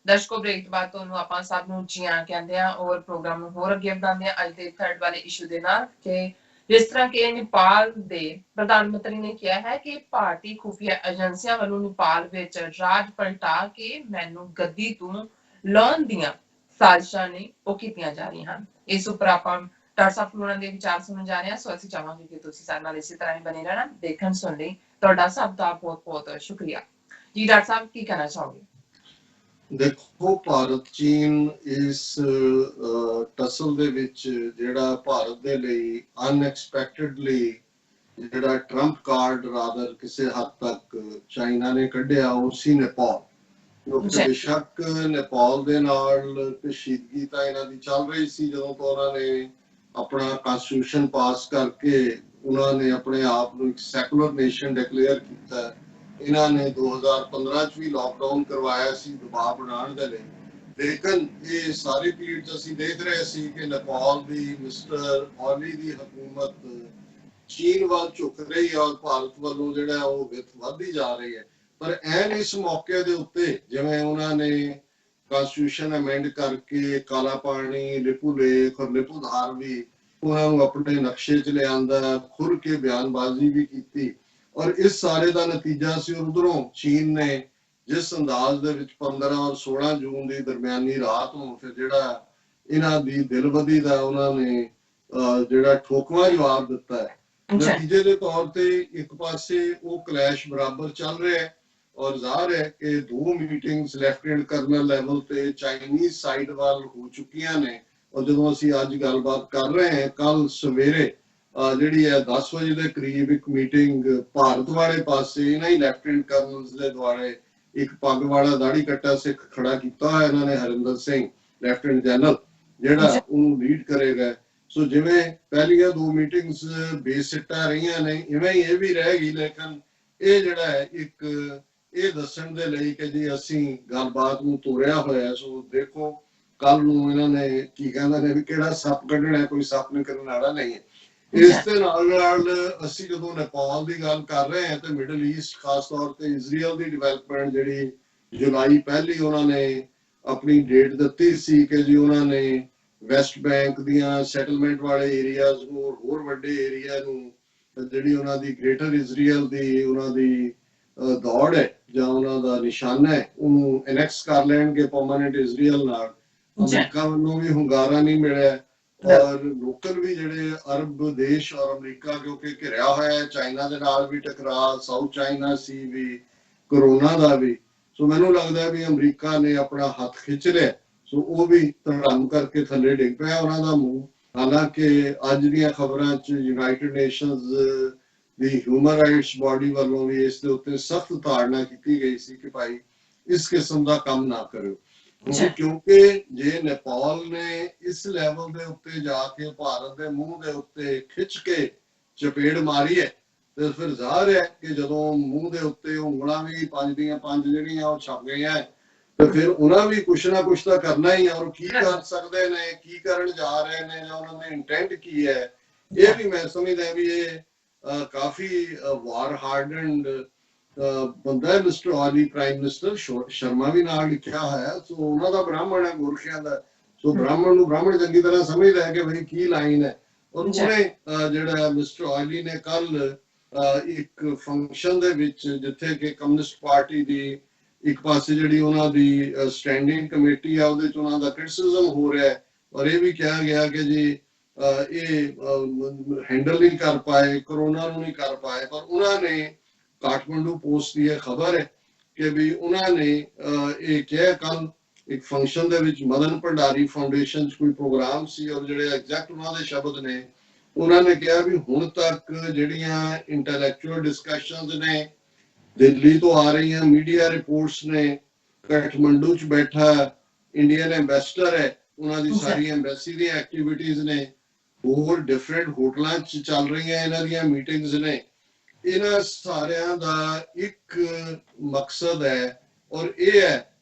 ਦਰਸ਼ਕੋ break ਤੋਂ ਬਾਅਦ ਤੁਹਾਨੂੰ ਆਪਾਂ ਸਭ ਨੂੰ ਜੀ ਆਇਆਂ ਕਹਿੰਦੇ ਆ ਔਰ ਪ੍ਰੋਗਰਾਮ ਨੂੰ ਹੋਰ ਅੱਗੇ ਵਧਾਉਂਦੇ ਆ ਅੱਜ ਦੇ ਥਰਡ ਵਾਲੇ ਇਸ਼ੂ ਦੇ ਨਾਲ ਕਿ ਜਿਸ ਤਰ੍ਹਾਂ ਕਿ ਨੇਪਾਲ ਦੇ ਪ੍ਰਧਾਨ ਮੰਤਰੀ ਨੇ ਕਿਹਾ ਹੈ ਕਿ ਭਾਰਤੀ ਖੁਫੀਆ ਏਜੰਸੀਆਂ ਵੱਲੋਂ ਨੇਪਾਲ ਵਿੱਚ ਰਾਜ ਪਲਟਾ ਕੇ ਮੈਨੂੰ ਗੱਦੀ ਤੋਂ ਲਾਉਣ ਦੀਆਂ ਸਾਜ਼ਿਸ਼ਾਂ ਨੇ ਉਹ ਕੀਤੀਆਂ ਜਾ ਰਹੀਆਂ ਹਨ। ਇਸ ਉੱਪਰ ਆਪਾਂ ਡਾਕਟਰ ਸਾਹਿਬ ਉਹਨਾਂ ਦੇ ਵਿਚਾਰ ਸੁਣਨ ਜਾ ਰਹੇ ਹਾਂ। ਸੋ ਅਸੀਂ ਚਾਹਾਂਗੇ ਕਿ ਤੁਸੀਂ ਸਾਡੇ ਨਾਲ ਇਸੇ ਤਰ੍ਹਾਂ ਹੀ ਬਣੇ ਰਹਿਣਾ। ਦੇਖਣ ਸੁਣ ਲਈ ਤੁਹਾਡਾ ਸਭ ਦਾ ਬਹੁਤ ਬਹੁਤ ਸ਼ੁਕਰੀਆ ਜੀ। ਡਾਕਟਰ ਸਾਹਿਬ ਕੀ ਕਹਿਣਾ ਚਾਹੋਗੇ? ਦੇਖੋ, ਭਾਰਤ ਚੀਨ ਇਸ ਟਸਲ ਦੇ ਵਿੱਚ ਜਿਹੜਾ ਭਾਰਤ ਦੇ ਲਈ ਅਨਐਕਸਪੈਕਟਡਲੀ ਜਿਹੜਾ ਟਰੰਪ ਕਾਰਡ ਰਾਦਰ ਕਿਸੇ ਹੱਦ ਤੱਕ ਚਾਈਨਾ ਨੇ ਕੱਢਿਆ ਉਹ ਸੀ ਨੇਪਾਲ। ਕਿਉਂਕਿ ਬੇਸ਼ੱਕ ਨੇਪਾਲ ਦੇ ਨਾਲ ਕਸ਼ੀਦਗੀ ਤਾਂ ਇਹਨਾਂ ਦੀ ਚੱਲ ਰਹੀ ਸੀ ਜਦੋਂ ਤੋਂ ਉਹਨਾਂ ਨੇ ਆਪਣਾ ਕਨਸਟੀਟਿਊਸ਼ਨ ਪਾਸ ਕਰਕੇ ਉਹਨਾਂ ਨੇ ਆਪਣੇ ਆਪ ਨੂੰ ਇੱਕ ਸੈਕੂਲਰ ਨੇਸ਼ਨ ਡਿਕਲੇਅਰ ਕੀਤਾ। ਇਹਨਾਂ ਨੇ 2015 ਚ ਵੀ ਲਾਕਡਾਊਨ ਕਰਵਾਇਆ ਸੀ ਦਬਾਅ ਬਣਾਉਣ ਦੇ ਲਈ। ਲੇਕਿਨ ਇਹ ਸਾਰੀ ਪੀਰੀਅਡ ਚ ਅਸੀਂ ਦੇਖ ਰਹੇ ਸੀ ਕਿ ਨੇਪਾਲ ਦੀ ਮਿਸਟਰ ਓਲੀ ਦੀ ਹਕੂਮਤ ਚੀਨ ਵੱਲ ਝੁਕ ਰਹੀ ਹੈ ਔਰ ਭਾਰਤ ਵੱਲੋਂ ਜਿਹੜਾ ਉਹ ਵਿੱਥ ਵੱਧਦੀ ਜਾ ਰਹੀ ਹੈ। ਪਰ ਐਨ ਇਸ ਮੌਕੇ ਦੇ ਉੱਤੇ ਜਿਵੇਂ ਉਹਨਾਂ ਨੇ ਕਨਸਟੀਟਿਊਸ਼ਨ ਅਮੈਂਡ ਕਰਕੇ ਕਾਲਾ ਪਾਣੀ, ਲਿਪੂ ਲੇਖ ਔਰ ਲਿਪੂ ਧਾਰ ਵੀ ਉਹਨਾਂ ਨੂੰ ਆਪਣੇ ਨਕਸ਼ੇ 'ਚ ਲਿਆਂਦਾ, ਖੁਰ ਕੇ ਬਿਆਨਬਾਜ਼ੀ ਵੀ ਕੀਤੀ ਔਰ ਇਸ ਸਾਰੇ ਦਾ ਨਤੀਜਾ ਸੀ। ਉਧਰੋਂ ਚੀਨ ਨੇ ਜਿਸ ਅੰਦਾਜ਼ ਦੇ ਵਿੱਚ 15 ਔਰ 16 ਜੂਨ ਦੀ ਦਰਮਿਆਨੀ ਰਾਤ ਨੂੰ ਫਿਰ ਜਿਹੜਾ ਇਹਨਾਂ ਦੀ ਦਿਲਬਦੀ ਦਾ ਉਹਨਾਂ ਨੇ ਜਿਹੜਾ ਠੋਕਵਾਂ ਜਵਾਬ ਦਿੱਤਾ ਹੈ। ਨਤੀਜੇ ਦੇ ਤੌਰ ਤੇ ਇੱਕ ਪਾਸੇ ਉਹ ਕਲੈਸ਼ ਬਰਾਬਰ ਚੱਲ ਰਿਹਾ ਹੈ ਔਰ ਜ਼ਾਹਰ ਹੈ ਕਿ 2 ਮੀਟਿੰਗਸ ਲੈਫਟੀਨੈਂਟ ਕਰਨਲ ਲੈਵਲ ਤੇ ਚਾਈਨੀਜ਼ ਸਾਈਡ ਵੱਲ ਹੋ ਚੁੱਕੀਆਂ ਨੇ। ਔਰ ਜਦੋਂ ਅਸੀਂ ਅੱਜ ਗੱਲਬਾਤ ਕਰ ਰਹੇ ਹਾਂ, ਕੱਲ ਸਵੇਰੇ ਜਿਹੜੀ ਹੈ 10 ਵਜੇ ਦੇ ਕਰੀਬ ਇੱਕ ਮੀਟਿੰਗ ਭਾਰਤ ਵਾਲੇ ਪਾਸੇ ਇਹਨਾਂ ਹੀ ਲੈਫਟੀਨੈਂਟ ਕਰਨਲਸ ਦੇ ਦੁਆਰੇ ਇੱਕ ਪੱਗ ਵਾਲਾ ਦਾੜੀ ਕੱਟਾ ਸਿੱਖ ਖੜਾ ਕੀਤਾ ਹੋਇਆ ਇਹਨਾਂ ਨੇ, ਹਰਿੰਦਰ ਸਿੰਘ ਲੈਫਟੀਨੈਂਟ ਜਨਰਲ, ਜਿਹੜਾ ਉਹਨੂੰ ਲੀਡ ਕਰੇਗਾ। ਸੋ ਜਿਵੇਂ ਪਹਿਲੀਆਂ 2 ਮੀਟਿੰਗਸ ਬੇਸਿੱਟਾ ਰਹੀਆਂ ਨੇ, ਇਵੇਂ ਹੀ ਇਹ ਵੀ ਰਹਿ ਗਈ। ਲੇਕਿਨ ਇਹ ਜਿਹੜਾ ਹੈ ਇੱਕ ਇਹ ਦੱਸਣ ਦੇ ਲਈ ਕਿ ਜੀ ਅਸੀਂ ਗੱਲਬਾਤ ਨੂੰ ਤੋਰਿਆ ਹੋਇਆ। ਸੋ ਦੇਖੋ ਕੱਲ ਨੂੰ ਇਹਨਾਂ ਨੇ ਕੀ ਕਹਿੰਦੇ ਨੇ ਵੀ ਕਿਹੜਾ ਸੱਪ ਕੱਢਣਾ, ਕੋਈ ਸੱਪ ਨਿਕਲਣ ਵਾਲਾ ਨਹੀਂ ਹੈ। ਇਸ ਦੇ ਨਾਲ ਅਸੀਂ ਜਦੋਂ ਨੇਪਾਲ ਦੀ ਗੱਲ ਕਰ ਰਹੇ ਹਾਂ ਤੇ ਮਿਡਲ ਈਸਟ ਖਾਸ ਤੌਰ ਤੇ ਇਜ਼ਰਾਈਲ ਦੀ ਡਿਵੈਲਪਮੈਂਟ ਜਿਹੜੀ ਜੁਲਾਈ ਪਹਿਲੀ ਉਹਨਾਂ ਨੇ ਆਪਣੀ ਡੇਟ ਦਿੱਤੀ ਸੀ ਕਿ ਜੀ ਉਹਨਾਂ ਨੇ ਵੈਸਟ ਬੈਂਕ ਦੀਆਂ ਸੈਟਲਮੈਂਟ ਵਾਲੇ ਏਰੀਆਜ਼ ਨੂੰ ਹੋਰ ਵੱਡੇ ਏਰੀਆ ਨੂੰ ਜਿਹੜੀ ਉਹਨਾਂ ਦੀ ਗ੍ਰੇਟਰ ਇਜ਼ਰਾਈਲ ਦੀ ਉਹਨਾਂ ਦੀ ਦੌੜ ਹੈ ਜਾਂ ਉਹਨਾਂ ਦਾ ਨਿਸ਼ਾਨਾ ਹੈ ਉਹਨੂੰ ਐਨੈਕਸ ਕਰ ਲੈਣਗੇ ਪਰਮਾਨੈਂਟ ਇਜ਼ਰਾਈਲ ਨਾਲ। ਅਮਰੀਕਾ ਵੱਲੋਂ ਵੀ ਹੁੰਗਾਰਾ ਨਹੀਂ ਮਿਲਿਆ ਔਰ ਲੋਕਲ ਵੀ ਜਿਹੜੇ ਅਰਬ ਦੇਸ਼ ਔਰ ਅਮਰੀਕਾ ਕਿਉਂਕਿ ਘਿਰਿਆ ਹੋਇਆ ਹੈ ਚਾਈਨਾ ਦੇ ਨਾਲ ਵੀ ਟਕਰਾਅ, ਸਾਊਥ ਚਾਈਨਾ ਸੀ ਵੀ, ਕਰੋਨਾ ਦਾ ਵੀ। ਸੋ ਮੈਨੂੰ ਲੱਗਦਾ ਵੀ ਅਮਰੀਕਾ ਨੇ ਆਪਣਾ ਹੱਥ ਖਿੱਚ ਲਿਆ। ਸੋ ਉਹ ਵੀ ਧੜਮ ਕਰਕੇ ਥੱਲੇ ਡਿੱਗ ਪਿਆ ਉਹਨਾਂ ਦਾ ਮੂੰਹ। ਹਾਲਾਂਕਿ ਅੱਜ ਦੀਆਂ ਖਬਰਾਂ 'ਚ ਯੂਨਾਈਟਿਡ ਨੇਸ਼ਨਸ ਦੀ ਹਿਊਮਨ ਰਾਈਟਸ ਬਾਡੀ ਵੱਲੋਂ ਵੀ ਇਸ ਦੇ ਉੱਤੇ ਸਖਤ ਧਾਰਨਾ ਕੀਤੀ ਗਈ ਸੀ ਕਿ ਭਾਈ ਇਸ ਕਿਸਮ ਦਾ ਕੰਮ ਨਾ ਕਰਿਓ। ਕਿਉਂਕਿ ਜੇ ਨੇਪਾਲ ਨੇ ਇਸ ਲੈਵਲ ਦੇ ਉੱਤੇ ਜਾ ਕੇ ਭਾਰਤ ਦੇ ਮੂੰਹ ਦੇ ਉੱਤੇ ਖਿੱਚ ਕੇ ਚਪੇੜ ਮਾਰੀ ਹੈ ਤੇ ਫਿਰ ਜ਼ਾਹਰ ਹੈ ਕਿ ਜਦੋਂ ਮੂੰਹ ਦੇ ਉੱਤੇ ਉਂਗਲਾਂ ਵੀ 5 ਦੀਆਂ 5 ਜਿਹੜੀਆਂ ਉਹ ਛਪ ਗਈਆਂ ਤੇ ਫਿਰ ਉਹਨਾਂ ਵੀ ਕੁਛ ਨਾ ਕੁਛ ਤਾਂ ਕਰਨਾ ਹੀ ਹੈ। ਔਰ ਕੀ ਕਰ ਸਕਦੇ ਨੇ, ਕੀ ਕਰਨ ਜਾ ਰਹੇ ਨੇ ਜਾਂ ਉਹਨਾਂ ਦੇ ਇੰਟੈਂਟ ਕੀ ਹੈ, ਇਹ ਵੀ ਮੈਂ ਸਮਝਦਾ ਵੀ ਇਹ ਕਾਫੀ ਵਾਰ ਹਾਰਡਨਡ ਬੰਦਾ ਹੈ ਮਿਸਟਰ ਓਲੀ। ਪ੍ਰਾਈਮ ਮਿਨਿਸਟਰ ਸ਼ਰਮਾ ਵੀ ਨਾਲ ਲਿਖਿਆ ਹੋਇਆ। ਸੋ ਉਹਨਾਂ ਦਾ ਬ੍ਰਾਹਮਣ ਹੈ, ਗੋਰਖਿਆਂ ਦਾ। ਸੋ ਬ੍ਰਾਹਮਣ ਨੂੰ ਬ੍ਰਾਹਮਣ ਚੰਗੀ ਤਰ੍ਹਾਂ ਸਮਝਦਾ ਹੈ ਕਿ ਬਈ ਕੀ ਲਾਈਨ ਹੈ। ਔਰ ਉਹਨੇ ਜਿਹੜਾ ਮਿਸਟਰ ਓਲੀ ਨੇ ਕੱਲ ਇੱਕ ਫੰਕਸ਼ਨ ਦੇ ਵਿੱਚ ਜਿੱਥੇ ਕਿ ਕਮਿਊਨਿਸਟ ਪਾਰਟੀ ਦੀ ਇੱਕ ਪਾਸੇ ਜਿਹੜੀ ਉਹਨਾਂ ਦੀ ਸਟੈਂਡਿੰਗ ਕਮੇਟੀ ਆ ਉਹਦੇ 'ਚ ਉਹਨਾਂ ਦਾ ਕ੍ਰਿਟਿਸਿਜ਼ਮ ਹੋ ਰਿਹਾ ਹੈ ਔਰ ਇਹ ਵੀ ਕਿਹਾ ਗਿਆ ਕਿ ਜੀ ਇਹ ਹੈਂਡਲ ਨਹੀਂ ਕਰ ਪਾਏ, ਕਰੋਨਾ ਨੂੰ ਨਹੀਂ ਕਰ ਪਾਏ। ਪਰ ਉਹਨਾਂ ਨੇ ਕਾਠਮੰਡੂ ਪੋਸਟ ਦੀ ਇਹ ਖਬਰ ਹੈ ਕਿ ਵੀ ਉਹਨਾਂ ਨੇ ਇਹ ਕਿਹਾ ਕੱਲ ਇੱਕ ਫੰਕਸ਼ਨ ਦੇ ਵਿੱਚ ਮਦਨ ਭੰਡਾਰੀ ਫਾਊਂਡੇਸ਼ਨ 'ਚ ਕੋਈ ਪ੍ਰੋਗਰਾਮ ਸੀ ਔਰ ਜਿਹੜੇ ਐਗਜ਼ੈਕਟ ਉਹਨਾਂ ਦੇ ਸ਼ਬਦ ਨੇ, ਉਹਨਾਂ ਨੇ ਕਿਹਾ ਵੀ ਹੁਣ ਤੱਕ ਜਿਹੜੀਆਂ ਇੰਟੈਲੈਕਚੁਅਲ ਡਿਸਕਸ਼ਨਸ ਨੇ ਦਿੱਲੀ ਤੋਂ ਆ ਰਹੀਆਂ, ਮੀਡੀਆ ਰਿਪੋਰਟਸ ਨੇ, ਕਾਠਮੰਡੂ 'ਚ ਬੈਠਾ ਇੰਡੀਅਨ ਐਂਬੈਸਡਰ ਹੈ, ਉਹਨਾਂ ਦੀ ਸਾਰੀ ਐਮਬੈਸੀ ਦੀਆਂ ਐਕਟੀਵਿਟੀਜ਼ ਨੇ, ਹੋਰ ਡਿਫਰੈਂਟ ਹੋਟਲਾਂ 'ਚ ਚੱਲ ਰਹੀਆਂ ਇਹਨਾਂ ਦੀਆਂ ਮੀਟਿੰਗਸ ਨੇ। ਇਹਨਾਂ ਸਾਰਿਆਂ ਦਾ ਇੱਕ ਮਕਸਦ ਹੈ ਔਰ ਇਹ ਹੈ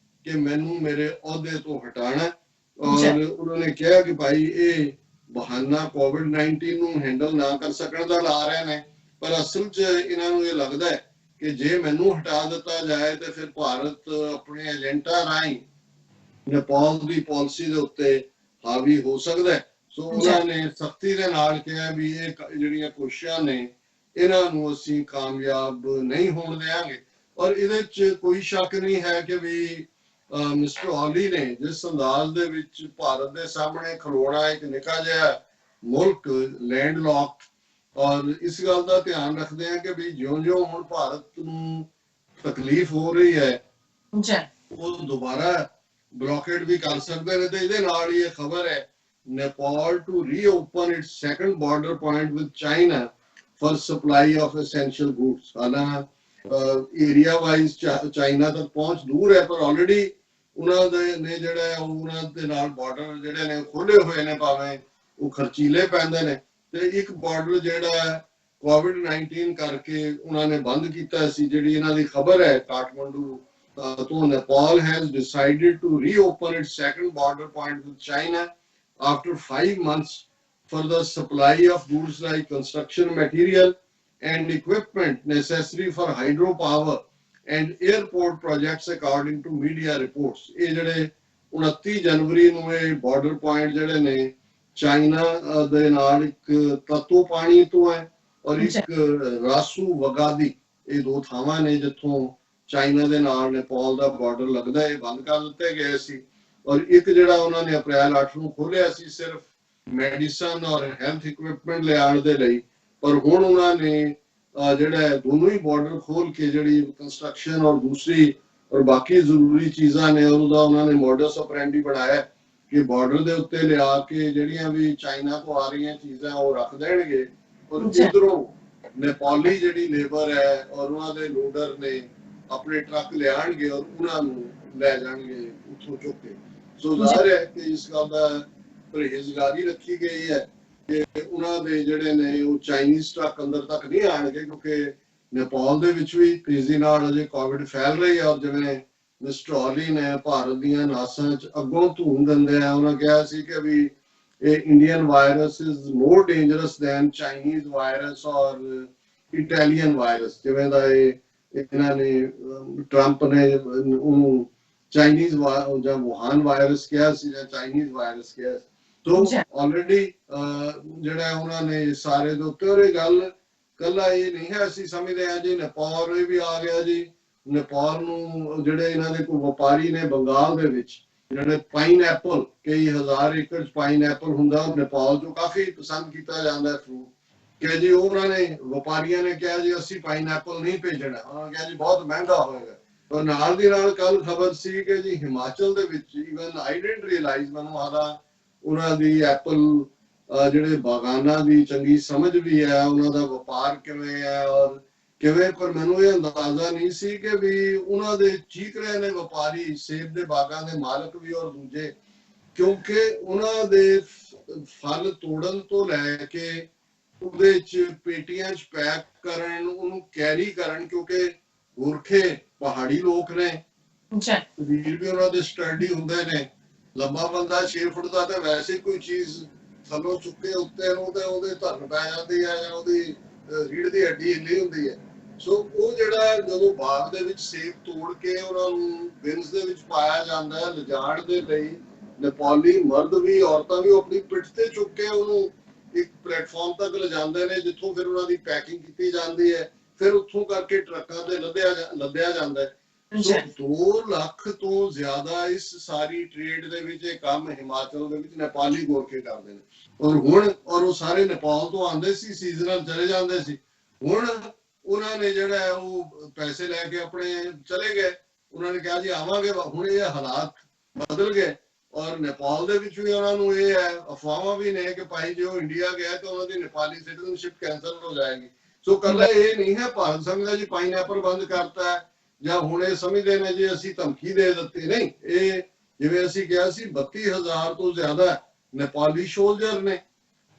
ਕਿ ਮੈਨੂੰ ਮੇਰੇ ਅਹੁਦੇ ਤੋਂ ਹਟਾਣਾ। ਔਰ ਉਹਨਾਂ ਨੇ ਕਿਹਾ ਕਿ ਭਾਈ ਇਹ ਬਹਾਨਾ ਕੋਵਿਡ-19 ਨੂੰ ਹੈਂਡਲ ਨਾ ਕਰ ਸਕਣ ਦਾ ਲਾ ਰਹੇ ਨੇ, ਪਰ ਅਸਲ 'ਚ ਇਹਨਾਂ ਨੂੰ ਇਹ ਲੱਗਦਾ ਹੈ ਕਿ ਜੇ ਮੈਨੂੰ ਹਟਾ ਦਿੱਤਾ ਜਾਏ ਤੇ ਫਿਰ ਭਾਰਤ ਆਪਣੇ ਏਜੰਟਾਂ ਰਾਹੀਂ ਨੇਪਾਲ ਦੀ ਪਾਲਿਸੀ ਦੇ ਉੱਤੇ ਹਾਵੀ ਹੋ ਸਕਦਾ ਹੈ। ਸੋ ਉਹਨਾਂ ਨੇ ਸਖਤੀ ਦੇ ਨਾਲ ਕਿਹਾ ਵੀ ਇਹ ਜਿਹੜੀਆਂ ਕੋਸ਼ਿਸ਼ਾਂ ਨੇ ਇਹਨਾਂ ਨੂੰ ਅਸੀਂ ਕਾਮਯਾਬ ਨਹੀਂ ਹੋਣ ਦੇਵਾਂਗੇ। ਔਰ ਇਹਦੇ 'ਚ ਕੋਈ ਸ਼ੱਕ ਨਹੀਂ ਹੈ ਕਿ ਵੀ ਮਿਸਟਰ ਓਲੀ ਨੇ ਜਿਸ ਅੰਦਾਜ਼ ਦੇ ਵਿੱਚ ਭਾਰਤ ਦੇ ਸਾਹਮਣੇ ਖਲੋਣਾ ਇੱਕ ਨਿੱਕਾ ਜਿਹਾ ਮੁਲਕ ਲੈਂਡ ਲੌਕਡ, ਔਰ ਇਸ ਗੱਲ ਦਾ ਧਿਆਨ ਰੱਖਦੇ ਆ ਕਿ ਵੀ ਜਿਉਂ-ਜਿਉਂ ਹੁਣ ਭਾਰਤ ਨੂੰ ਤਕਲੀਫ ਹੋ ਰਹੀ ਹੈ ਉਹ ਦੁਬਾਰਾ ਬਲੌਕੇਡ ਵੀ ਕਰ ਸਕਦੇ ਨੇ। ਤੇ ਇਹਦੇ ਨਾਲ ਹੀ ਇਹ ਖਬਰ ਹੈ Nepal to reopen its second border point with China for supply of essential goods। ਹਾਲਾਂਕਿ ਏਰੀਆ ਵਾਈਜ਼ ਚਾਈਨਾ ਤੱਕ ਪਹੁੰਚ ਦੂਰ ਹੈ, ਪਰ ਆਲਰੇਡੀ ਉਹਨਾਂ ਦੇ ਨੇ ਜਿਹੜਾ ਉਹਨਾਂ ਦੇ ਨਾਲ ਬਾਰਡਰ ਜਿਹੜੇ ਨੇ ਖੋਲੇ ਹੋਏ ਨੇ, ਭਾਵੇਂ ਉਹ ਖਰਚੀਲੇ ਪੈਂਦੇ ਨੇ। ਤੇ ਇੱਕ ਬਾਰਡਰ ਜਿਹੜਾ COVID-19 ਕਰਕੇ ਉਹਨਾਂ ਨੇ ਬੰਦ ਕੀਤਾ ਸੀ। ਜਿਹੜੀ ਇਹਨਾਂ ਦੀ ਖਬਰ ਹੈ ਕਾਠਮੰਡੂ ਤੋਂ, Nepal has decided to reopen its second border point with China after 5 months for the supply of goods like construction material and equipment necessary for hydropower and airport projects according to media reports। ਇਹ ਜਿਹੜੇ 29 ਜਨਵਰੀ ਨੂੰ ਇਹ border point ਜਿਹੜੇ ਨੇ China ਦੇ ਨਾਲ ਇੱਕ ਤੱਤੋ ਪਾਣੀ ਤੋਂ ਹੈ ਔਰ ਇੱਕ ਰਾਸੂ ਵਗਾਦੀ, ਇਹ ਦੋ ਥਾਵਾਂ ਨੇ ਜਿੱਥੋਂ ਚਾਈਨਾ ਦੇ ਨਾਲ ਨੇਪਾਲ ਦਾ ਬਾਰਡਰ ਲੱਗਦਾ ਹੈ, ਇਹ ਬੰਦ ਕਰ ਦਿੱਤੇ ਗਏ ਸੀ। ਔਰ ਇੱਕ ਜਿਹੜਾ ਉਹਨਾਂ ਨੇ ਅਪ੍ਰੈਲ 8 ਨੂੰ ਖੋਲਿਆ ਸੀ ਸਿਰਫ ਮੈਡੀਸਨ ਔਰ ਹੈਲਥ ਇਕਵਿਪਮੈਂਟ ਲਿਆਉਣ ਦੇ ਲਈ, ਪਰ ਹੁਣ ਉਹਨਾਂ ਨੇ ਜਿਹੜਾ ਦੋਨੋਂ ਹੀ ਬਾਰਡਰ ਖੋਲ ਕੇ ਜਿਹੜੀ ਕੰਸਟਰਕਸ਼ਨ ਔਰ ਦੂਸਰੀ ਔਰ ਬਾਕੀ ਜ਼ਰੂਰੀ ਚੀਜ਼ਾਂ ਨੇ ਉਹਦਾ ਉਹਨਾਂ ਨੇ ਮੋਡਸ ਆਪਰੈਂਡੀ ਬਣਾਇਆ ਕਿ ਬਾਰਡਰ ਦੇ ਉੱਤੇ ਲਿਆ ਕੇ ਜਿਹੜੀਆਂ ਵੀ ਚਾਈਨਾ ਤੋਂ ਆ ਰਹੀਆਂ ਚੀਜ਼ਾਂ ਉਹ ਰੱਖ ਦੇਣਗੇ ਔਰ ਇਧਰੋਂ ਨੇਪਾਲੀ ਜਿਹੜੀ ਲੇਬਰ ਹੈ ਔਰ ਉਹਨਾਂ ਦੇ ਲੋਡਰ ਨੇ ਆਪਣੇ ਟਰੱਕ ਲਿਆਣਗੇ ਔਰ ਉਹਨਾਂ ਨੂੰ ਲੈ ਜਾਣਗੇ ਉੱਥੋਂ ਚੁੱਕ ਕੇ। ਸੋ ਜ਼ਾਹਿਰ ਹੈ ਕਿ ਇਸ ਗੱਲ ਦਾ ਪਰਹੇਜ਼ਗਾਰੀ ਰੱਖੀ ਗਈ ਹੈ ਕਿ ਉਹਨਾਂ ਦੇ ਜਿਹੜੇ ਨੇ ਉਹ ਚਾਈਨੀਜ਼ ਟਰੱਕ ਅੰਦਰ ਤੱਕ ਨਹੀਂ ਆਣਗੇ, ਕਿਉਂਕਿ ਨੇਪਾਲ ਦੇ ਵਿੱਚ ਵੀ ਤੇਜ਼ੀ ਨਾਲ ਅਜੇ ਕੋਵਿਡ ਫੈਲ ਰਹੀ ਹੈ। ਔਰ ਜਿਵੇਂ ਮਿਸਟਰ ਓਲੀ ਨੇ ਭਾਰਤ ਦੀਆਂ ਨਾਸਾਂ 'ਚ ਅੱਗੋਂ ਧੂਮ ਦਿੰਦੇ ਆ ਉਹਨਾਂ ਕਿਹਾ ਸੀ ਕਿ ਵੀ ਇਹ Indian virus is more dangerous than Chinese virus ਔਰ ਇਟਾਲੀਅਨ ਵਾਇਰਸ। ਜਿਵੇਂ ਦਾ ਇਹ ਇਹਨਾਂ ਨੇ ਟਰੰਪ ਨੇ ਉਹਨੂੰ ਚਾਈਨੀਜ਼ ਜਾਂ ਵੁਹਾਨ ਵਾਇਰਸ ਕਿਹਾ ਸੀ ਜਾਂ ਚਾਈਨੀਜ਼ ਵਾਇਰਸ ਕਿਹਾ ਸੀ। ਤੋਂ ਆਲਰੇਡੀ ਜਿਹੜਾ ਉਹਨਾਂ ਨੇ ਸਾਰੇ ਦੇ ਉੱਤੇ ਔਰ ਇਹ ਗੱਲ ਕੱਲਾ ਇਹ ਨਹੀਂ ਹੈ ਅਸੀਂ ਸਮਝਦੇ ਹਾਂ ਜੀ ਨੇਪਾਲ ਵੀ ਆ ਗਿਆ ਜੀ। ਨੇਪਾਲ ਨੂੰ ਜਿਹੜੇ ਇਹਨਾਂ ਦੇ ਕੋਈ ਵਪਾਰੀ ਨੇ ਬੰਗਾਲ ਦੇ ਵਿੱਚ ਜਿਹੜੇ ਪਾਈਨ ਐਪਲ, ਕਈ ਹਜ਼ਾਰ ਏਕੜ ਪਾਈਨ ਐਪਲ ਹੁੰਦਾ ਨੇਪਾਲ ਤੋਂ ਕਾਫੀ ਪਸੰਦ ਕੀਤਾ ਜਾਂਦਾ ਹੈ ਫਰੂਟ, ਕਿ ਜੀ ਉਹਨਾਂ ਨੇ ਵਪਾਰੀਆਂ ਨੇ ਕਿਹਾ ਜੀ ਅਸੀਂ ਪਾਈਨ ਐਪਲ ਨਹੀਂ ਭੇਜਣਾ, ਉਹਨਾਂ ਨੇ ਕਿਹਾ ਜੀ ਬਹੁਤ ਮਹਿੰਗਾ ਹੋਏਗਾ। ਪਰ ਨਾਲ ਦੀ ਨਾਲ ਕੱਲ ਖਬਰ ਸੀ ਕਿ ਜੀ ਹਿਮਾਚਲ ਦੇ ਵਿੱਚ ਇਵਨ ਆਈ ਡਿਡਨਟ ਰਿਅਲਾਈਜ਼, ਮੈਨੂੰ ਆਦਾ ਉਹਨਾਂ ਦੀ ਐਪਲ ਜਿਹੜੇ ਬਾਗਾਨਾਂ ਦੀ ਚੰਗੀ ਸਮਝ ਵੀ ਹੈ, ਉਹਨਾਂ ਦਾ ਵਪਾਰ ਕਿਵੇਂ ਹੈ ਔਰ ਕਿਵੇਂ, ਪਰ ਮੈਨੂੰ ਇਹ ਅੰਦਾਜ਼ਾ ਨਹੀਂ ਸੀ ਕਿ ਵੀ ਉਹਨਾਂ ਦੇ ਚੀਕ ਰਹੇ ਨੇ ਵਪਾਰੀ, ਸੇਬ ਦੇ ਬਾਗਾਂ ਦੇ ਮਾਲਕ ਵੀ ਔਰ ਦੂਜੇ, ਕਿਉਂਕਿ ਉਹਨਾਂ ਦੇ ਫਲ ਤੋੜਨ ਤੋਂ ਲੈ ਕੇ ਉਹਦੇ 'ਚ ਪੇਟੀਆਂ 'ਚ ਪੈਕ ਕਰਨ, ਉਹਨੂੰ ਕੈਰੀ ਕਰਨ, ਕਿਉਂਕਿ ਗੋਰਖੇ ਪਹਾੜੀ ਲੋਕ ਨੇ, ਸਰੀਰ ਵੀ ਉਹਨਾਂ ਦੇ ਸਟਰਡੀ ਹੁੰਦੇ ਨੇ। ਲੰਬਾ ਬੰਦਾ 6 ਫੁੱਟ ਦਾ ਤੇ ਵੈਸੇ ਕੋਈ ਚੀਜ਼ ਥੱਲੋਂ ਚੁੱਕੇ ਉੱਤੇ ਨੂੰ ਤੇ ਉਹਦੇ ਧਰਨ ਪੈ ਜਾਂਦੀ ਹੈ ਜਾਂ ਉਹਦੀ ਰੀੜ ਦੀ ਹੱਡੀ ਹਿੱਲੀ ਹੁੰਦੀ ਹੈ। ਸੋ ਉਹ ਜਿਹੜਾ ਜਦੋਂ ਬਾਗ ਦੇ ਵਿੱਚ ਸੇਬ ਤੋੜ ਕੇ ਉਹਨਾਂ ਨੂੰ ਬਿਨਸ ਦੇ ਵਿੱਚ ਪਾਇਆ ਜਾਂਦਾ ਹੈ ਲਿਜਾਣ ਦੇ ਲਈ, ਨੇਪਾਲੀ ਮਰਦ ਵੀ ਔਰਤਾਂ ਵੀ ਆਪਣੀ ਪਿੱਠ ਤੇ ਚੁੱਕ ਕੇ ਉਹਨੂੰ ਇੱਕ ਪਲੇਟਫਾਰਮ ਤੱਕ ਲਿਜਾਂਦੇ ਨੇ, ਜਿੱਥੋਂ ਫਿਰ ਉਹਨਾਂ ਦੀ ਪੈਕਿੰਗ ਕੀਤੀ ਜਾਂਦੀ ਹੈ, ਫਿਰ ਉੱਥੋਂ ਕਰਕੇ ਟਰੱਕਾਂ ਤੇ ਲੱਦਿਆ ਜਾਂਦਾ ਹੈ। ਸੋ 2 ਲੱਖ ਤੋਂ ਜ਼ਿਆਦਾ ਇਸ ਸਾਰੀ ਟ੍ਰੇਡ ਦੇ ਵਿੱਚ ਇਹ ਕੰਮ ਹਿਮਾਚਲ ਦੇ ਵਿੱਚ ਨੇਪਾਲੀ ਗੋਰਖੇ ਕਰਦੇ ਨੇ। ਔਰ ਉਹ ਸਾਰੇ ਨੇਪਾਲ ਤੋਂ ਆਉਂਦੇ ਸੀ, ਸੀਜ਼ਨਲ ਚਲੇ ਜਾਂਦੇ ਸੀ। ਹੁਣ ਉਹਨਾਂ ਨੇ ਜਿਹੜਾ ਉਹ ਪੈਸੇ ਲੈ ਕੇ ਆਪਣੇ ਚਲੇ ਗਏ, ਉਹਨਾਂ ਨੇ ਕਿਹਾ ਜੀ ਆਵਾਂਗੇ। ਹੁਣ ਇਹ ਹਾਲਾਤ ਬਦਲ ਗਏ ਔਰ ਨੇਪਾਲ ਦੇ ਵਿੱਚ ਵੀ ਉਹਨਾਂ ਨੂੰ ਇਹ ਹੈ, ਅਫਵਾਹਾਂ ਵੀ ਨੇ ਕਿ ਭਾਈ ਜੇ ਉਹ ਇੰਡੀਆ ਗਿਆ ਤਾਂ ਉਹਨਾਂ ਦੀ ਨੇਪਾਲੀ ਸਿਟੀਜ਼ਨਸ਼ਿਪ ਕੈਂਸਲ ਹੋ ਜਾਏਗੀ। ਸੋ ਕੱਲਾ ਇਹ ਨਹੀਂ ਹੈ ਭਾਰਤ ਸਮਝਦਾ ਜੀ ਪਾਈਨ ਐਪਲ ਬੰਦ ਕਰਤਾ ਹੈ ਜਾਂ ਹੁਣ ਇਹ ਸਮਝਦੇ ਨੇ ਜੀ ਅਸੀਂ ਧਮਕੀ ਦੇ ਦਿੱਤੀ, ਨਹੀਂ। ਇਹ ਜਿਵੇਂ ਅਸੀਂ ਕਿਹਾ ਸੀ 32,000 ਤੋਂ ਜ਼ਿਆਦਾ ਨੇਪਾਲੀ ਸੋਲਜਰ ਨੇ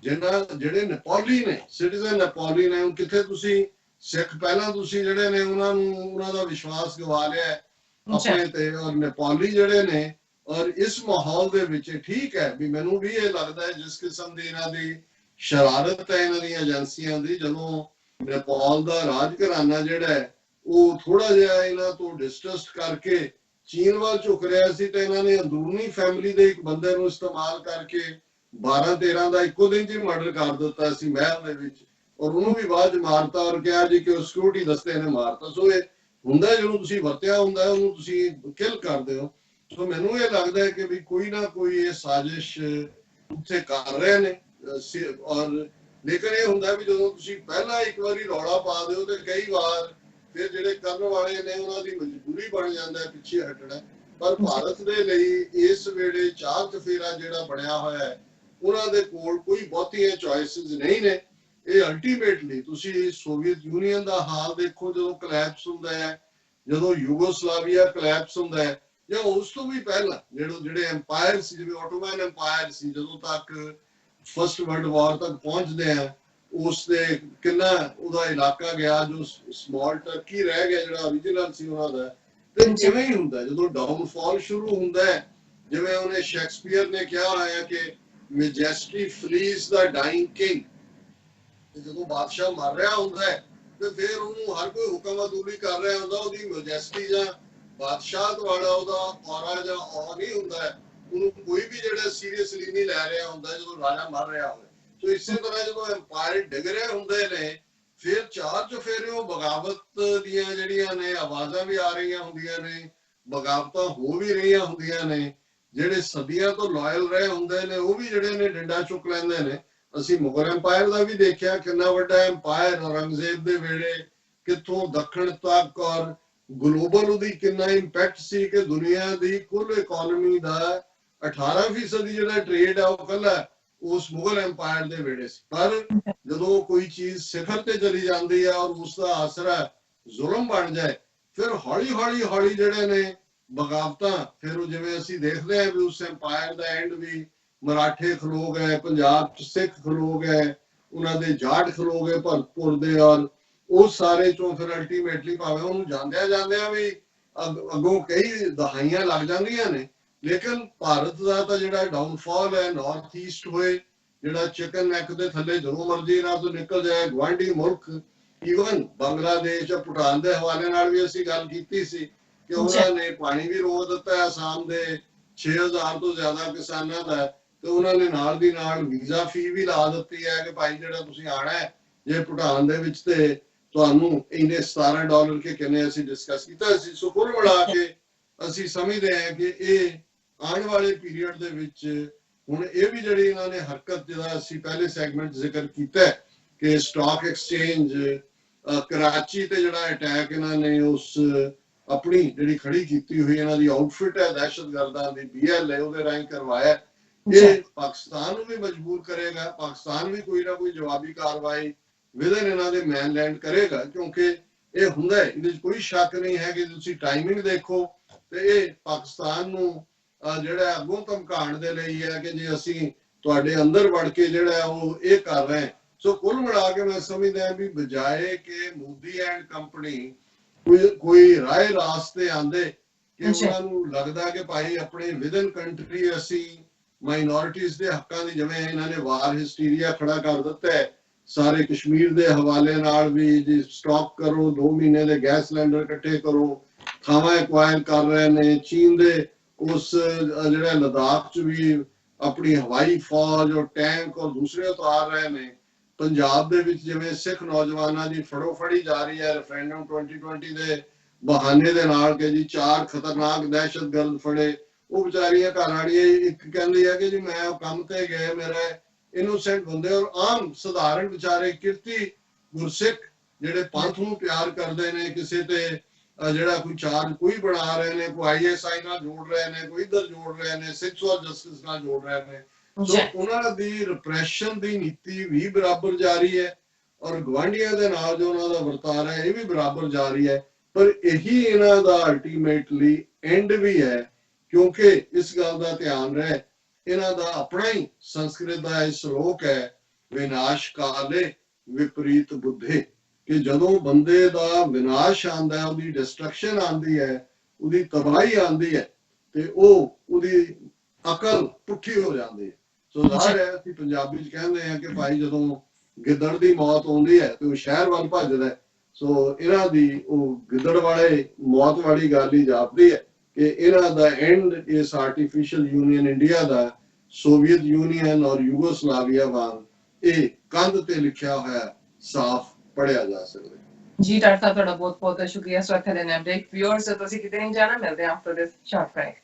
ਜਿਹੜੇ ਨੇਪਾਲੀ ਨੇ, ਸਿਟੀਜ਼ਨ ਨੇਪਾਲੀ ਨੇ। ਕਿੱਥੇ ਤੁਸੀਂ ਸਿੱਖ ਪਹਿਲਾਂ ਤੁਸੀਂ ਜਿਹੜੇ ਨੇ ਉਹਨਾਂ ਦਾ ਵਿਸ਼ਵਾਸ ਗਵਾ ਲਿਆ ਆਪਣੇ ਤੇ, ਔਰ ਨੇਪਾਲੀ ਜਿਹੜੇ ਨੇ ਔਰ ਇਸ ਮਾਹੌਲ ਦੇ ਵਿੱਚ ਠੀਕ ਹੈ ਵੀ ਮੈਨੂੰ ਵੀ ਇਹ ਲੱਗਦਾ ਹੈ ਜਿਸ ਕਿਸਮ ਦੀ ਇਹਨਾਂ ਦੀ ਸ਼ਰਾਰਤ ਹੈ ਇਹਨਾਂ ਦੀਆਂ ਏਜੰਸੀਆਂ ਦੀ, ਜਦੋਂ ਨੇਪਾਲ ਦਾ ਰਾਜ ਘਰਾਨਾ ਜਿਹੜਾ ਹੈ ਉਹ ਥੋੜਾ ਜਿਹਾ ਇਹਨਾਂ ਤੋਂ ਡਿਸਟਰਸਟ ਕਰਕੇ ਚੀਨ ਵੱਲ ਝੁਕ ਰਿਹਾ ਸੀ ਤੇ ਇਹਨਾਂ ਨੇ ਅੰਦਰੂਨੀ ਫੈਮਿਲੀ ਦੇ ਇੱਕ ਬੰਦੇ ਨੂੰ ਇਸਤੇਮਾਲ ਕਰਕੇ 12-13 ਦਾ ਇੱਕੋ ਦਿਨ 'ਚ ਹੀ ਮਰਡਰ ਕਰ ਦਿੱਤਾ ਸੀ ਮਹਿਲ ਦੇ ਵਿੱਚ, ਔਰ ਉਹਨੂੰ ਵੀ ਬਾਅਦ 'ਚ ਮਾਰਤਾ ਔਰ ਕਿਹਾ ਜੀ ਕਿ ਉਹ ਸਿਕਿਉਰਿਟੀ ਦਸਤੇ ਨੇ ਮਾਰਤਾ। ਸੋ ਇਹ ਹੁੰਦਾ ਜਿਹਨੂੰ ਤੁਸੀਂ ਵਰਤਿਆ ਹੁੰਦਾ ਉਹਨੂੰ ਤੁਸੀਂ ਕਿਲ ਕਰਦੇ ਹੋ। ਸੋ ਮੈਨੂੰ ਇਹ ਲੱਗਦਾ ਹੈ ਕਿ ਵੀ ਕੋਈ ਨਾ ਕੋਈ ਇਹ ਸਾਜ਼ਿਸ਼ ਉੱਥੇ ਕਰ ਰਹੇ ਨੇ ਔਰ ਲੇਕਿਨ ਇਹ ਹੁੰਦਾ ਵੀ ਜਦੋਂ ਤੁਸੀਂ ਪਹਿਲਾਂ ਇੱਕ ਵਾਰੀ ਰੌਲਾ ਪਾ ਦਿਓ ਤੇ ਕਈ ਵਾਰ ਫਿਰ ਜਿਹੜੇ ਕਰਨ ਵਾਲੇ ਨੇ ਉਹਨਾਂ ਦੀ ਮਜਬੂਰੀ ਬਣ ਜਾਂਦਾ ਹੈ ਪਿੱਛੇ ਹਟਣਾ। ਪਰ ਭਾਰਤ ਦੇ ਲਈ ਇਸ ਵੇਲੇ ਚਾਰ ਚਫੇਰਾ ਜਿਹੜਾ ਬਣਿਆ ਹੋਇਆ ਹੈ ਉਹਨਾਂ ਦੇ ਕੋਲ ਕੋਈ ਬਹੁਤੀਆਂ ਚੋਇਸਿਸ ਨਹੀਂ ਨੇ। ਇਹ ਅਲਟੀਮੇਟਲੀ ਤੁਸੀਂ ਸੋਵੀਅਤ ਯੂਨੀਅਨ ਦਾ ਹਾਲ ਦੇਖੋ ਜਦੋਂ ਕਲੈਪਸ ਹੁੰਦਾ ਹੈ, ਜਦੋਂ ਯੂਗੋਸਲਾਵੀਆ ਕਲੈਪਸ ਹੁੰਦਾ ਹੈ, ਜਾਂ ਉਸ ਤੋਂ ਵੀ ਪਹਿਲਾਂ ਜਿਹੜੇ ਐਮਪਾਇਰ ਸੀ ਜਿਵੇਂ ਆਟੋਮਨ ਐਮਪਾਇਰ ਸੀ, ਜਦੋਂ ਤੱਕ ਫਸਟ ਵਰਲਡ ਵਾਰ ਤੱਕ ਪਹੁੰਚਦੇ ਆ ਉਸ ਦੇ ਕਿੰਨਾ ਉਹਦਾ ਇਲਾਕਾ ਗਿਆ, ਜੋ ਸਮਾਲ ਟਰਕੀ ਰਹਿ ਗਿਆ ਜਿਹੜਾ origignal ਸੀ ਉਹਨਾਂ ਦਾ। ਤੇ ਜਿਵੇਂ ਹੀ ਹੁੰਦਾ ਜਦੋਂ ਡਾਊਨਫਾਲ ਸ਼ੁਰੂ ਹੁੰਦਾ ਹੈ, ਜਿਵੇਂ ਉਹਨੇ ਸ਼ੇਕਸਪੀਅਰ ਨੇ ਕਿਹਾ ਹੋਇਆ ਕਿ ਮੈਜੈਸਟੀ ਫਲੀਜ਼ ਦਾ ਡਾਈਂਗ ਕਿੰਗ, ਜਦੋਂ ਬਾਦਸ਼ਾਹ ਮਰ ਰਿਹਾ ਹੁੰਦਾ ਹੈ ਤੇ ਫਿਰ ਉਹਨੂੰ ਹਰ ਕੋਈ ਹੁਕਮ ਅਦੂਲੀ ਕਰ ਰਿਹਾ ਹੁੰਦਾ, ਉਹਦੀ ਮੈਜੈਸਟੀ ਜਾਂ ਬਾਦਸ਼ਾਹਤ ਵਾਲਾ ਉਹਦਾ ਔਰਾ ਜਾਂ ਔਰ ਨਹੀਂ ਹੁੰਦਾ ਹੈ, ਉਹਨੂੰ ਕੋਈ ਵੀ ਜਿਹੜਾ ਸੀਰੀਅਸਲੀ ਨਹੀਂ ਲੈ ਰਿਹਾ ਹੁੰਦਾ ਜਦੋਂ ਰਾਜਾ ਮਰ ਰਿਹਾ ਹੋਵੇ। ਸੋ ਇਸੇ ਤਰ੍ਹਾਂ ਜਦੋਂ ਐਮਪਾਇਰ ਡਿੱਗ ਰਹੇ ਹੁੰਦੇ ਨੇ ਫਿਰ ਚਾਰ ਚੁਫੇਰਿਓਂ ਬਗਾਵਤ ਦੀਆਂ ਜਿਹੜੀਆਂ ਨੇ ਆਵਾਜ਼ਾਂ ਵੀ ਆ ਰਹੀਆਂ ਹੁੰਦੀਆਂ ਨੇ, ਬਗਾਵਤਾਂ ਹੋ ਵੀ ਰਹੀਆਂ ਹੁੰਦੀਆਂ ਨੇ। ਜਿਹੜੇ ਸਦੀਆਂ ਤੋਂ ਲਾਇਲ ਰਹੇ ਹੁੰਦੇ ਨੇ ਉਹ ਵੀ ਜਿਹੜੇ ਨੇ ਡੰਡਾ ਚੁੱਕ ਲੈਂਦੇ ਨੇ। ਅਸੀਂ ਮੁਗਲ ਐਮਪਾਇਰ ਦਾ ਵੀ ਦੇਖਿਆ, ਕਿੰਨਾ ਵੱਡਾ ਐਮਪਾਇਰ ਔਰੰਗਜ਼ੇਬ ਦੇ ਵੇਲੇ ਕਿੱਥੋਂ ਦੱਖਣ ਤੱਕ, ਔਰ ਗਲੋਬਲ ਉਹਦੀ ਕਿੰਨਾ ਇੰਪੈਕਟ ਸੀ ਕਿ ਦੁਨੀਆ ਦੀ ਕੁੱਲ ਇਕਨੋਮੀ ਦਾ 18% ਜਿਹੜਾ ਟ੍ਰੇਡ ਆ ਉਹ ਕੱਲਾ ਉਸ ਮੁਗਲ ਐਮਪਾਇਰ ਦੇ ਵੇਲੇ ਸੀ। ਪਰ ਜਦੋਂ ਕੋਈ ਚੀਜ਼ ਸਿਖਰ ਤੇ ਚਲੀ ਜਾਂਦੀ ਹੈ ਔਰ ਉਸ ਦਾ ਆਸਰਾ ਜ਼ੁਲਮ ਬਣ ਜਾਏ ਫਿਰ ਹੌਲੀ ਹੌਲੀ ਜਿਹੜੇ ਨੇ ਬਗਾਵਤਾਂ, ਫਿਰ ਉਹ ਜਿਵੇਂ ਅਸੀਂ ਦੇਖਦੇ ਹਾਂ ਵੀ ਉਸ ਐਮਪਾਇਰ ਦਾ ਐਂਡ ਵੀ ਮਰਾਠੇ ਖਲੋ ਗਏ, ਪੰਜਾਬ ਚ ਸਿੱਖ ਖਲੋ ਗਏ, ਉਹਨਾਂ ਦੇ ਜਾਟ ਖਲੋ ਗਏ ਭਰਤਪੁਰ ਦੇ, ਔਰ ਉਹ ਸਾਰੇ ਚੋਂ ਫਿਰ ਅਲਟੀਮੇਟਲੀ ਭਾਵੇਂ ਉਹਨੂੰ ਜਾਂਦਿਆਂ ਵੀ ਅੱਗੋਂ ਕਈ ਦਹਾਈਆਂ ਲੱਗ ਜਾਂਦੀਆਂ ਨੇ। ਲੇਕਿਨ ਭਾਰਤ ਦਾ ਤਾਂ ਜਿਹੜਾ ਡਾਊਨਫਾਲ ਹੈ ਨਾਰਥ ਈਸਟ ਹੋਏ, ਜਿਹੜਾ ਚਿਕਨ ਨੈਕ ਦੇ ਥੱਲੇ ਜਦੋਂ ਮਰਜ਼ੀ ਇਹਨਾਂ ਤੋਂ ਨਿਕਲ ਜਾਏ, ਗੁਆਂਢੀ ਮੁਲਕ ਈਵਨ ਬੰਗਲਾਦੇਸ਼ ਜਾਂ ਭੂਟਾਨ ਦੇ ਹਵਾਲੇ ਨਾਲ ਵੀ ਅਸੀਂ ਗੱਲ ਕੀਤੀ ਸੀ ਕਿ ਉਹਨਾਂ ਨੇ ਪਾਣੀ ਵੀ ਰੋਕ ਦਿੱਤਾ ਆਸਾਮ ਦੇ 6000 ਤੋਂ ਜ਼ਿਆਦਾ ਕਿਸਾਨਾਂ ਦਾ, ਤੇ ਉਹਨਾਂ ਨੇ ਨਾਲ ਦੀ ਨਾਲ ਵੀਜ਼ਾ ਫੀ ਵੀ ਲਾ ਦਿੱਤੀ ਹੈ ਕਿ ਭਾਈ ਜਿਹੜਾ ਤੁਸੀਂ ਆਣਾ ਹੈ ਜੇ ਭੂਟਾਨ ਦੇ ਵਿੱਚ ਤੇ ਤੁਹਾਨੂੰ ਇਹਨੇ $17 ਕੇ ਕਿੰਨੇ ਅਸੀਂ ਡਿਸਕਸ ਕੀਤਾ ਸੀ। ਸੋ ਕੁੱਲ ਮਿਲਾ ਕੇ ਅਸੀਂ ਸਮਝਦੇ ਹਾਂ ਕਿ ਇਹ ਆਉਣ ਵਾਲੇ ਪੀਰੀਅਡ ਦੇ ਵਿੱਚ ਹੁਣ ਇਹ ਵੀ ਜਿਹੜੀ ਇਹਨਾਂ ਨੇ ਹਰਕਤ, ਜਿਹੜਾ ਅਸੀਂ ਪਹਿਲੇ ਸੈਗਮੈਂਟ ਜ਼ਿਕਰ ਕੀਤਾ ਕਿ ਸਟਾਕ ਐਕਸਚੇਂਜ ਕਰਾਚੀ ਤੇ ਜਿਹੜਾ ਅਟੈਕ ਇਹਨਾਂ ਨੇ ਉਸ ਆਪਣੀ ਜਿਹੜੀ ਖੜੀ ਕੀਤੀ ਹੋਈ ਇਹਨਾਂ ਦੀ ਆਊਟਫਿਟ ਹੈ ਦਹਿਸ਼ਤਗਰਦਾਂ ਦੀ BLA ਉਹਦੇ ਰਾਹੀਂ ਕਰਵਾਇਆ, ਇਹ ਪਾਕਿਸਤਾਨ ਨੂੰ ਵੀ ਮਜਬੂਰ ਕਰੇਗਾ। ਪਾਕਿਸਤਾਨ ਵੀ ਕੋਈ ਨਾ ਕੋਈ ਜਵਾਬੀ ਕਾਰਵਾਈ ਵਿਦਨ ਇਹਨਾਂ ਦੇ ਮੈਨਲੈਂਡ ਕਰੇਗਾ, ਕਿਉਂਕਿ ਇਹ ਹੁੰਦਾ ਹੈ, ਇਹਦੇ ਵਿੱਚ ਕੋਈ ਸ਼ੱਕ ਨਹੀਂ ਹੈ ਕਿ ਤੁਸੀਂ ਟਾਈਮਿੰਗ ਦੇਖੋ ਤੇ ਇਹ ਪਾਕਿਸਤਾਨ ਨੂੰ ਜਿਹੜਾ ਅੱਗੋਂ ਧਮਕਾਉਣ ਦੇ ਲਈ ਹੈ ਕਿ ਜੇ ਅਸੀਂ ਤੁਹਾਡੇ ਅੰਦਰ ਵੜ ਕੇ ਜਿਹੜਾ ਉਹ ਇਹ ਕਰ ਰਹੇ ਹਾਂ। ਸੋ ਕੁੱਲ ਮਿਲਾ ਕੇ ਮੈਂ ਸਮਝਦਾ ਵੀ ਬਜਾਏ ਕਿ ਮੋਦੀ ਐਂਡ ਕੰਪਨੀ ਕੋਈ ਰਾਏ ਰਾਸਤੇ ਆਂਦੇ ਕਿ ਉਹਨਾਂ ਨੂੰ ਲੱਗਦਾ ਕਿ ਭਾਈ ਆਪਣੇ ਵਿਦਨ ਕੰਟਰੀ ਅਸੀਂ ਮਾਈਨੋਰਿਟੀਜ਼ ਦੇ ਹੱਕਾਂ ਦੀ, ਜਿਵੇਂ ਇਹਨਾਂ ਨੇ ਵਾਰ ਹਿਸਟੀਰੀਆ ਖੜਾ ਕਰ ਦਿੱਤਾ ਹੈ ਸਾਰੇ ਕਸ਼ਮੀਰ ਦੇ ਹਵਾਲੇ ਨਾਲ ਵੀ, ਜੀ ਸਟਾਪ ਕਰੋ, 2 ਮਹੀਨੇ ਦੇ ਗੈਸ ਸਿਲੰਡਰ ਇਕੱਠੇ ਕਰੋ, ਥਾਵਾਂ ਐਕਵਾਇਰ ਕਰ ਰਹੇ ਨੇ। ਚੀਨ ਦੇ ਉਸ ਜਿਹੜਾ ਲਦਾਖ ਚ ਵੀ ਆਪਣੀ ਹਵਾਈ ਫੌਜ ਔਰ ਟੈਂਕ ਔਰ ਦੂਸਰੇ ਉਤਾਰ ਰਹੇ ਨੇ। ਪੰਜਾਬ ਦੇ ਵਿੱਚ ਜਿਵੇਂ ਸਿੱਖ ਨੌਜਵਾਨਾਂ ਦੀ ਫੜੀ ਜਾ ਰਹੀ ਹੈ ਰੈਫਰੈਂਡਮ 2020 ਦੇ ਬਹਾਨੇ ਦੇ ਨਾਲ ਕਿ ਜੀ 4 ਖਤਰਨਾਕ ਦਹਿਸ਼ਤਗਰਦ ਫੜੇ, ਉਹ ਵਿਚਾਰੀਆਂ ਘਰ ਵਾਲੀਆਂ ਇੱਕ ਕਹਿੰਦੀ ਹੈ ਕਿ ਜੀ ਮੈਂ ਕੰਮ ਤੇ ਗਏ, ਮੇਰੇ ਇਨੋਸੈਂਟ ਬੰਦੇ ਔਰ ਆਮ ਸਧਾਰਨ ਵਿਚਾਰੇ ਕਿਰਤੀ ਗੁਰਸਿੱਖ ਜਿਹੜੇ ਪੰਥ ਨੂੰ ਪਿਆਰ ਕਰਦੇ ਨੇ, ਕਿਸੇ ਤੇ ਜਿਹੜਾ ਕੋਈ ਚਾਰਜ ਕੋਈ ਬਣਾ ਰਹੇ ਨੇ, ਕੋਈ ISI ਨਾਲ ਜੋੜ ਰਹੇ ਨੇ, ਕੋਈ ਇੱਧਰ ਜੋੜ ਰਹੇ ਨੇ, ਸਿਕਸ ਫॉर ਜਸਟਿਸ ਨਾਲ ਜੋੜ ਰਹੇ ਨੇ। ਸੋ ਉਹਨਾਂ ਦੀ ਰਿਪਰੈਸ਼ਨ ਦੀ ਨੀਤੀ ਵੀ ਬਰਾਬਰ ਜਾਰੀ ਹੈ ਔਰ ਗਵਾਂਢੀਆਂ ਦੇ ਨਾਲ ਜੋ ਉਹਨਾਂ ਦਾ ਵਰਤਾਰਾ ਹੈ ਇਹ ਵੀ ਬਰਾਬਰ ਜਾਰੀ ਹੈ। ਪਰ ਇਹੀ ਇਹਨਾਂ ਦਾ ਅਲਟੀਮੇਟਲੀ ਐਂਡ ਵੀ ਹੈ, ਕਿਉਂਕਿ ਇਸ ਗੱਲ ਦਾ ਧਿਆਨ ਰਹੇ ਇਹਨਾਂ ਦਾ ਆਪਣਾ ਹੀ ਸੰਸਕ੍ਰਿਤ ਦਾ ਇਹ ਸ਼ਲੋਕ ਹੈ, ਵਿਨਾਸ਼ ਕਾਲੇ ਵਿਪਰੀਤ ਬੁੱਧੇ, ਕਿ ਜਦੋਂ ਬੰਦੇ ਦਾ ਵਿਨਾਸ਼ ਆਂਦਾ ਹੈ, ਉਹਦੀ ਡਿਸਟਰਕਸ਼ਨ ਆਂਦੀ ਹੈ, ਉਹਦੀ ਤਬਾਹੀ ਆਂਦੀ ਹੈ ਤੇ ਉਹਦੀ ਅਕਲ ਪੁੱਠੀ ਹੋ ਜਾਂਦੀ ਹੈ। ਸੋ ਜ਼ਾਹਿਰ ਹੈ ਅਸੀਂ ਪੰਜਾਬੀ ਚ ਕਹਿੰਦੇ ਆ ਕਿ ਭਾਈ ਜਦੋਂ ਗਿੱਦੜ ਦੀ ਮੌਤ ਆਉਂਦੀ ਹੈ ਤੇ ਉਹ ਸ਼ਹਿਰ ਵੱਲ ਭੱਜਦਾ। ਸੋ ਇਹਨਾਂ ਦੀ ਉਹ ਗਿੱਦੜ ਵਾਲੇ ਮੌਤ ਵਾਲੀ ਗੱਲ ਹੀ ਜਾਪਦੀ ਹੈ ਕਿ ਇਹਨਾਂ ਦਾ ਐਂਡ ਇਸ ਆਰਟੀਫੀਸ਼ੀਅਲ ਯੂਨੀਅਨ ਇੰਡੀਆ ਦਾ ਸੋਵੀਅਤ ਯੂਨੀਅਨ ਔਰ ਯੂਗੋਸਲਾਵੀਆ ਵਾਂਗ ਇਹ ਕੰਧ ਤੇ ਲਿਖਿਆ ਹੋਇਆ ਸਾਫ਼ ਪੜਿਆ ਜਾ ਸਕਦਾ ਹੈ। ਜੀ ਡਾਕਟਰ ਸਾਹਿਬ, ਤੁਹਾਡਾ ਬਹੁਤ ਬਹੁਤ ਸ਼ੁਕਰੀਆ। ਸਵਾਗਤ ਹੈ ਨੈਬਡੇਕ ਵਿਊਅਰਸ, ਤੁਸੀਂ ਕਿਤੇ ਨਹੀਂ ਜਾਣਾ, ਮਿਲਦੇ ਹਾਂ ਆਫਟਰ ਦਿਸ ਸ਼ਾਰਟ ਬ੍ਰੇਕ।